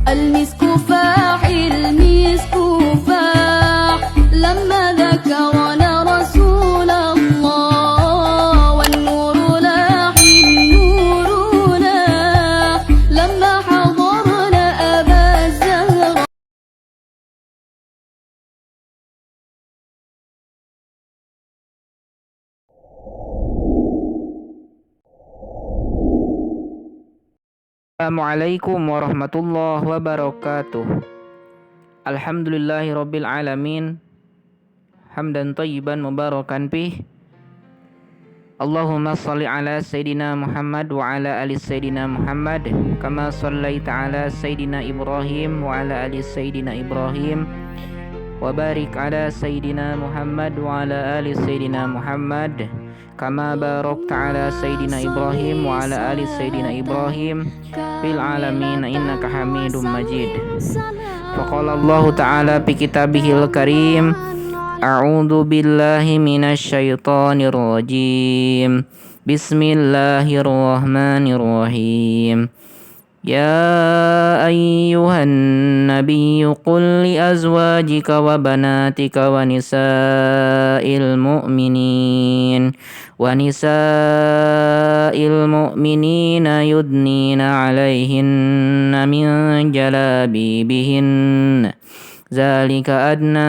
المسك فاح المسك فاح لما ذكرنا رسول الله والنور لاح النور لاح لما حضرنا أبا الزهراء. Assalamualaikum warahmatullahi wabarakatuh. Alhamdulillahirabbil alamin. Hamdan thayyiban mubarakan fih. Allahumma shalli ala sayidina Muhammad wa ala ali sayidina Muhammad kama shallaita ala sayidina Ibrahim wa ala ali sayidina Ibrahim wa barik ala sayidina Muhammad wa ala ali sayidina Muhammad kama barakta ala sayidina Ibrahim wa ala ali sayidina Ibrahim fil alamin innaka Hamidum Majid. Faqala Allah Ta'ala fi kitabihil karim, a'udzu billahi minasyaitonir rajim. Bismillahirrahmanirrahim. Ya ayyuhan nabiyyu qul li azwajika wa banatika wa nisa'il mu'minina yudnina 'alaihinna min jalabibihinna zalika adna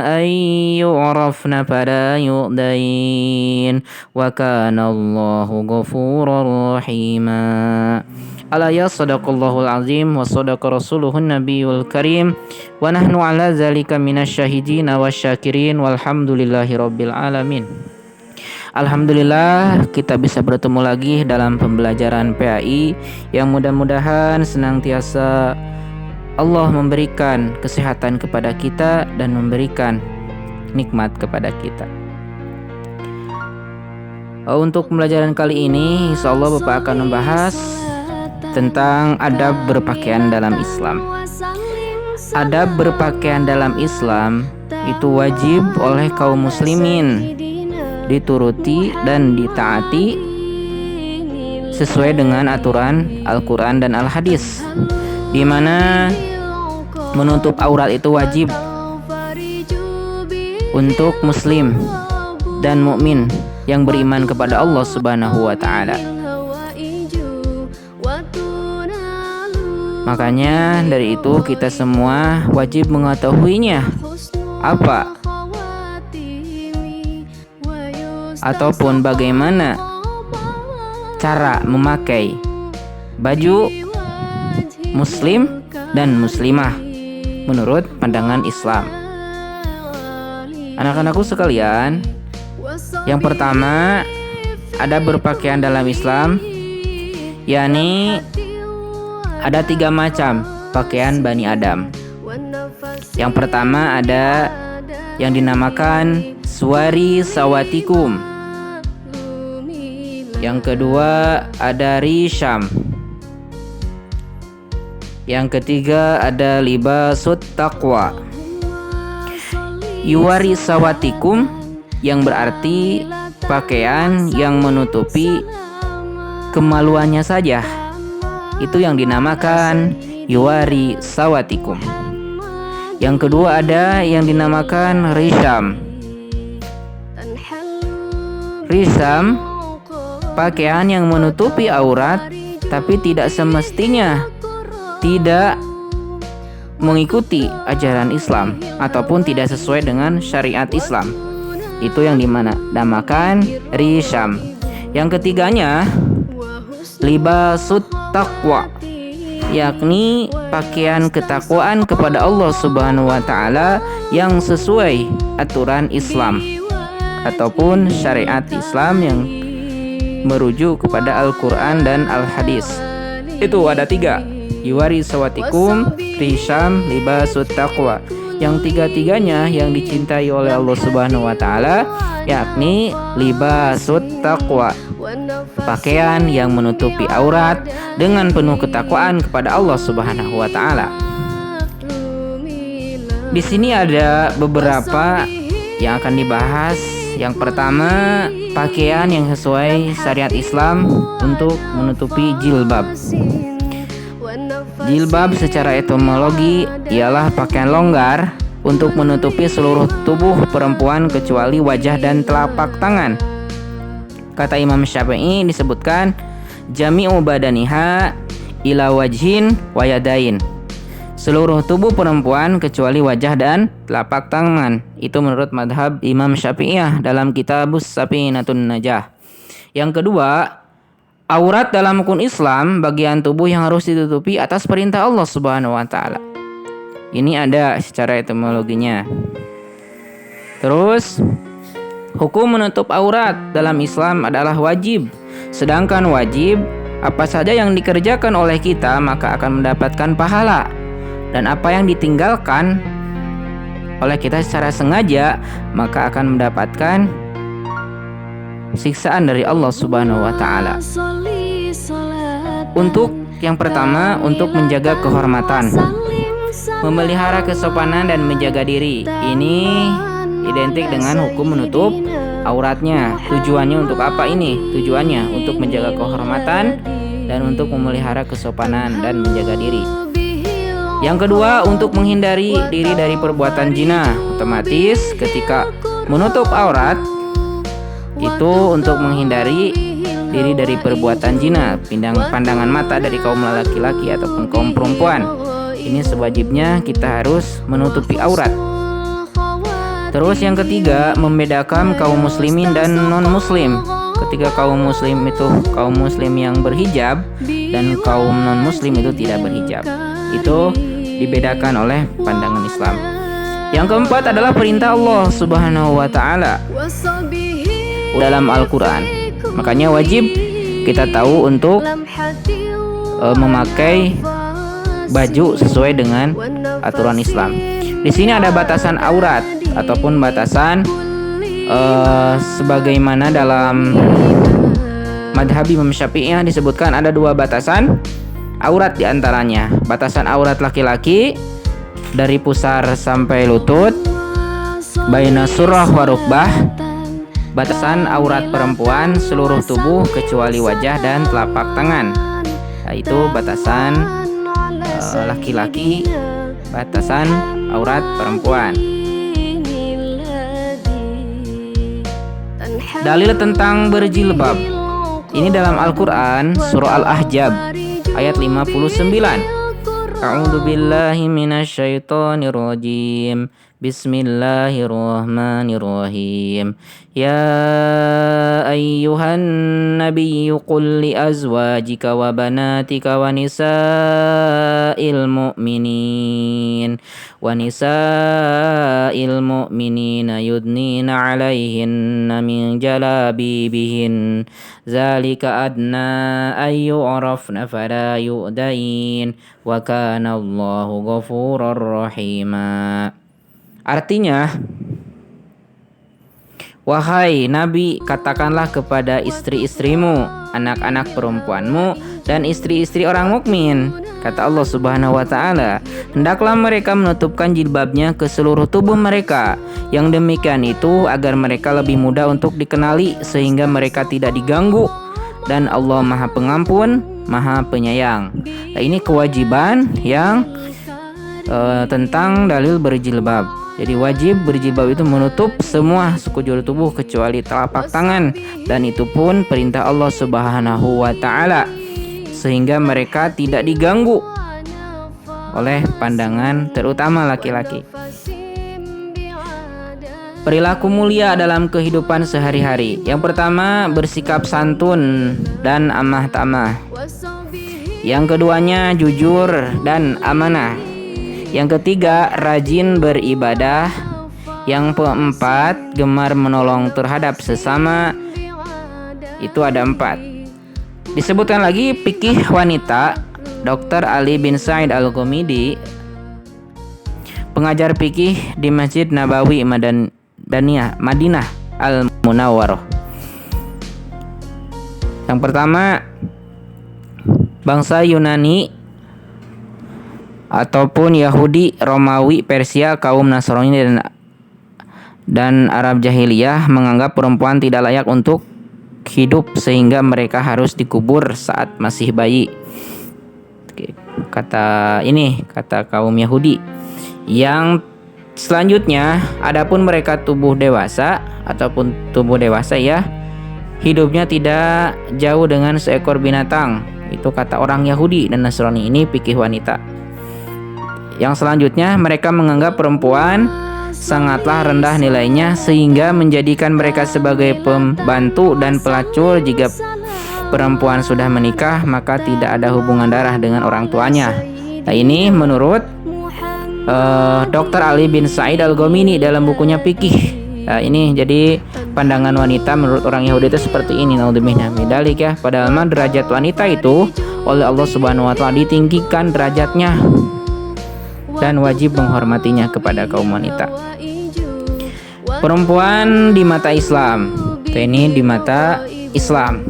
an yu'rafna fala yu'dain wa kana Allahu ghafurar rahima. Alaya sadaqallahul azim wa sadaqa rasuluhun nabiyul karim wa nahnu ala zalika minasyahidina wasyakirin walhamdulillahi rabbil alamin. Alhamdulillah kita bisa bertemu lagi dalam pembelajaran PAI yang mudah-mudahan senantiasa Allah memberikan kesehatan kepada kita dan memberikan nikmat kepada kita. Untuk pembelajaran kali ini insyaallah Bapak akan membahas tentang adab berpakaian dalam Islam. Adab berpakaian dalam Islam itu wajib oleh kaum muslimin dituruti dan ditaati sesuai dengan aturan Al-Quran dan Al-Hadis, di mana menutup aurat itu wajib untuk muslim dan mukmin yang beriman kepada Allah Subhanahu wa taala. Makanya dari itu kita semua wajib mengetahuinya apa ataupun bagaimana cara memakai baju muslim dan muslimah menurut pandangan Islam. Anak-anakku sekalian, yang pertama ada berpakaian dalam Islam, yakni ada 3 macam pakaian Bani Adam. Yang pertama ada yang dinamakan suwari sawatikum. Yang kedua ada risham. Yang ketiga ada libasut taqwa. Yuwari sawatikum yang berarti pakaian yang menutupi kemaluannya saja, itu yang dinamakan yuwari sawatikum. Yang kedua ada yang dinamakan risham. Risham pakaian yang menutupi aurat tapi tidak semestinya tidak mengikuti ajaran Islam ataupun tidak sesuai dengan syariat Islam. Itu yang dinamakan risham. Yang ketiganya libasut taqwa, yakni pakaian ketakwaan kepada Allah Subhanahu wa taala yang sesuai aturan Islam ataupun syariat Islam yang merujuk kepada Al-Quran dan Al-Hadis. Itu ada 3, yuwari sawatikum, risham, libasut taqwa. Yang 3-tiganya yang dicintai oleh Allah Subhanahu wa taala, yakni libasut taqwa, pakaian yang menutupi aurat dengan penuh ketakwaan kepada Allah Subhanahu wa taala. Di sini ada beberapa yang akan dibahas. Yang pertama, pakaian yang sesuai syariat Islam untuk menutupi jilbab. Jilbab secara etimologi ialah pakaian longgar untuk menutupi seluruh tubuh perempuan kecuali wajah dan telapak tangan. Kata Imam Syafi'i disebutkan jami'u badaniha ila wajhin wa yadain. Seluruh tubuh perempuan kecuali wajah dan telapak tangan. Itu menurut madhab Imam Syafi'iyah dalam kitabus Safinatun Najah. Yang kedua, aurat dalam hukum Islam bagian tubuh yang harus ditutupi atas perintah Allah Subhanahu wa taala. Ini ada secara etimologinya. Terus, hukum menutup aurat dalam Islam adalah wajib. Sedangkan wajib, apa saja yang dikerjakan oleh kita maka akan mendapatkan pahala. Dan apa yang ditinggalkan oleh kita secara sengaja maka akan mendapatkan siksaan dari Allah Subhanahu wa taala. Untuk yang pertama, untuk menjaga kehormatan, memelihara kesopanan dan menjaga diri. Ini identik dengan hukum menutup auratnya. Tujuannya untuk apa ini? Tujuannya untuk menjaga kehormatan dan untuk memelihara kesopanan dan menjaga diri. Yang kedua, untuk menghindari diri dari perbuatan zina. Otomatis ketika menutup aurat itu untuk menghindari diri dari perbuatan zina, pandangan mata dari kaum laki-laki ataupun kaum perempuan. Ini sewajibnya kita harus menutupi aurat. Terus yang ketiga, membedakan kaum muslimin dan non-muslim. Ketika kaum muslim itu kaum muslim yang berhijab dan kaum non-muslim itu tidak berhijab. Itu dibedakan oleh pandangan Islam. Yang keempat adalah perintah Allah Subhanahu wa taala dalam Al-Qur'an. Makanya wajib kita tahu untuk memakai baju sesuai dengan aturan Islam. Di sini ada batasan aurat ataupun batasan sebagaimana dalam madhab Imam Syafi'i disebutkan ada dua batasan aurat diantaranya. Batasan aurat laki-laki dari pusar sampai lutut, baina surah wa rukbah. Batasan aurat perempuan seluruh tubuh kecuali wajah dan telapak tangan. Itu batasan laki-laki, batasan aurat perempuan. Dalil tentang berjilbab. Ini dalam Al-Qur'an surah Al-Ahzab ayat 59. A'udzu billahi minasyaitonir rajim. Bismillahirrahmanirrahim. Ya ayyuhan nabiyyu qul li azwajika wa banatika wa nisa'il mu'minina yudnina 'alaihinna min jalabibihin zalika adna ay yu'rafna fala yu'dain wa kana Allahu ghafurur rahima. Artinya, wahai Nabi, katakanlah kepada istri-istrimu, anak-anak perempuanmu, dan istri-istri orang mukmin, kata Allah Subhanahu wa taala, hendaklah mereka menutupkan jilbabnya ke seluruh tubuh mereka. Yang demikian itu agar mereka lebih mudah untuk dikenali sehingga mereka tidak diganggu, dan Allah Maha Pengampun, Maha Penyayang. Nah, ini kewajiban yang tentang dalil berjilbab. Jadi wajib berjilbab itu menutup semua sekujur tubuh kecuali telapak tangan, dan itu pun perintah Allah Subhanahu wa taala sehingga mereka tidak diganggu oleh pandangan terutama laki-laki. Perilaku mulia dalam kehidupan sehari-hari. Yang pertama, bersikap santun dan amah tamah. Yang keduanya, jujur dan amanah. Yang ketiga, rajin beribadah. Yang keempat, gemar menolong terhadap sesama. Itu ada 4. Disebutkan lagi fikih wanita. Dr. Ali bin Sa'id Al-Ghumidi, pengajar fikih di Masjid Nabawi Madinah Al-Munawwarah. Yang pertama, bangsa Yunani ataupun Yahudi, Romawi, Persia, kaum Nasrani dan Arab jahiliyah menganggap perempuan tidak layak untuk hidup sehingga mereka harus dikubur saat masih bayi. kata kaum Yahudi. Yang selanjutnya, adapun mereka tubuh dewasa ya, hidupnya tidak jauh dengan seekor binatang. Itu kata orang Yahudi dan Nasrani. Ini fikih wanita. Yang selanjutnya, mereka menganggap perempuan sangatlah rendah nilainya sehingga menjadikan mereka sebagai pembantu dan pelacur. Jika perempuan sudah menikah, maka tidak ada hubungan darah dengan orang tuanya. Nah, ini menurut Dr. Ali bin Sa'id Al-Ghamini dalam bukunya Fikih. Nah, ini jadi pandangan wanita menurut orang Yahudi itu seperti ini. Naudzubillah min dzalik ya. Padahal derajat wanita itu oleh Allah Subhanahu wa taala ditinggikan derajatnya dan wajib menghormatinya kepada kaum wanita. Perempuan di mata Islam. Ini di mata Islam.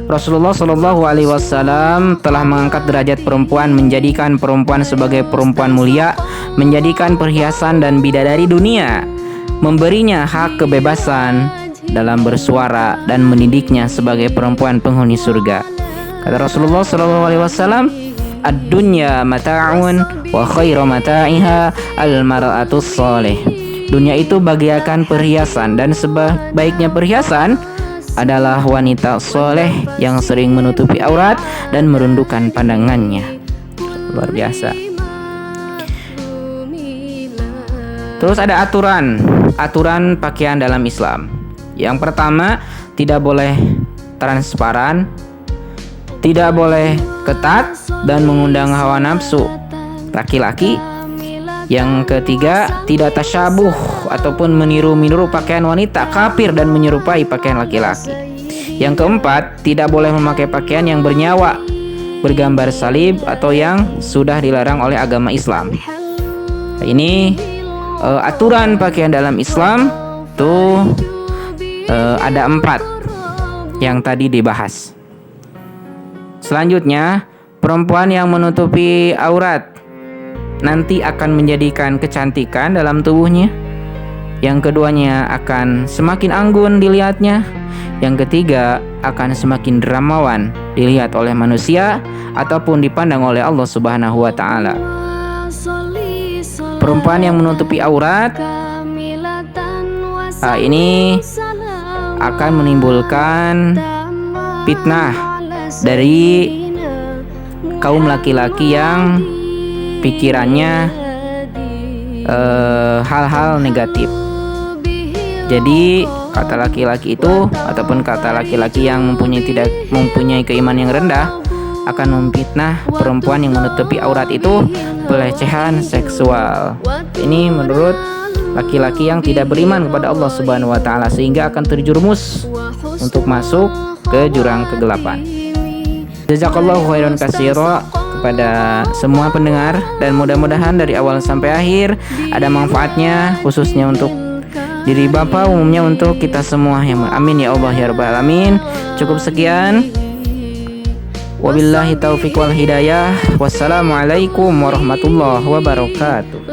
Rasulullah Shallallahu Alaihi Wasallam telah mengangkat derajat perempuan, menjadikan perempuan sebagai perempuan mulia, menjadikan perhiasan dan bidadari dunia, memberinya hak kebebasan dalam bersuara dan mendidiknya sebagai perempuan penghuni surga. Kata Rasulullah Shallallahu Alaihi Wasallam, ad-dunya mata'un wa khairu mata'iha al-mar'atus salih. Dunia itu bagaikan perhiasan dan sebaiknya perhiasan adalah wanita soleh yang sering menutupi aurat dan merundukkan pandangannya. Luar biasa. Terus ada aturan pakaian dalam Islam. Yang pertama, tidak boleh transparan, tidak boleh ketat dan mengundang hawa nafsu laki-laki. Yang ketiga, tidak tasyabuh ataupun meniru pakaian wanita kafir dan menyerupai pakaian laki-laki. Yang keempat, tidak boleh memakai pakaian yang bernyawa, bergambar salib atau yang sudah dilarang oleh agama Islam. Nah, ini aturan pakaian dalam Islam tuh ada 4 yang tadi dibahas. Selanjutnya, perempuan yang menutupi aurat nanti akan menjadikan kecantikan dalam tubuhnya. Yang keduanya akan semakin anggun dilihatnya. Yang ketiga akan semakin dermawan dilihat oleh manusia ataupun dipandang oleh Allah Subhanahu wa taala. Perempuan yang menutupi aurat ini akan menimbulkan fitnah dari kaum laki-laki yang pikirannya hal-hal negatif. Jadi kata laki-laki itu ataupun kata laki-laki yang tidak mempunyai keimanan yang rendah akan memfitnah perempuan yang menutupi aurat itu pelecehan seksual. Ini menurut laki-laki yang tidak beriman kepada Allah Subhanahu wa taala, sehingga akan terjerumus untuk masuk ke jurang kegelapan. Jazakallahu khairan katsira kepada semua pendengar, dan mudah-mudahan dari awal sampai akhir ada manfaatnya, khususnya untuk diri Bapak, umumnya untuk kita semua. Amin ya Allah ya rabbal alamin. Cukup sekian. Wabillahi taufiq wal hidayah. Wassalamualaikum warahmatullahi wabarakatuh.